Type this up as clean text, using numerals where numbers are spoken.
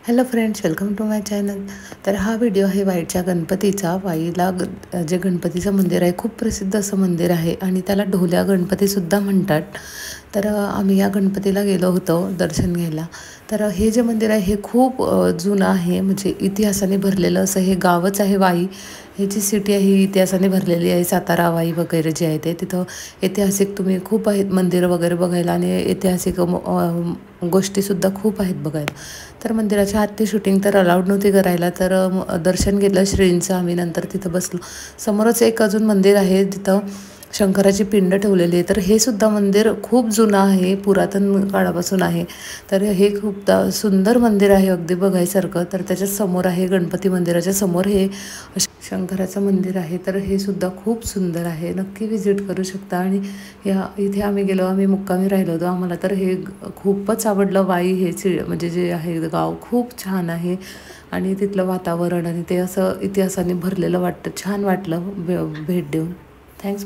Hello friends, welcome to my channel. तर हा video आहे वाईच्या गणपतीचा. वाईला जे गणपतीचं मंदिर आहे, खूप प्रसिद्ध असं मंदिर आहे आणि त्याला ढोल्या गणपतीसुद्धा म्हणतात. तर आम्ही या गणपतीला गेलो होतो दर्शन घ्यायला. तर हे जे मंदिर आहे हे खूप जुनं आहे, म्हणजे इतिहासाने भरलेलं असं हे गावच आहे. वाई ही जी सिटी आहे ही इतिहासाने भरलेली आहे. सातारा वाई वगैरे जे आहे ते तिथं ऐतिहासिक तुम्ही खूप आहेत मंदिरं वगैरे बघायला, आणि ऐतिहासिक गोष्टीसुद्धा खूप आहेत बघायला. तर मंदिराच्या आत ती शूटिंग तर अलाउड नव्हती करायला, तर दर्शन घेतलं श्रींचं आम्ही. नंतर तिथं बसलो. समोरच एक अजून मंदिर आहे, तिथं शंकराची पिंड ठेवलेली आहे. तर हे सुद्धा मंदिर खूप जुनं आहे, पुरातन काळापासून आहे. तर हे खूप सुंदर मंदिर आहे, अगदी बघायसारखं. तर त्याच्या समोर आहे, गणपती मंदिराच्या समोर हे शंकराचं मंदिर आहे. तर हे सुद्धा खूप सुंदर आहे, नक्की विजिट करू शकता. आणि इथे आम्ही गेलो, आम्ही मुक्कामी राहिलो होतो. आम्हाला तर हे खूपच आवडलं. वाई हे म्हणजे जे आहे गाव खूप छान आहे, आणि तिथलं वातावरण आणि ते असं इतिहासाने भरलेलं वाटतं. छान वाटलं भेट देऊन. थँक्स.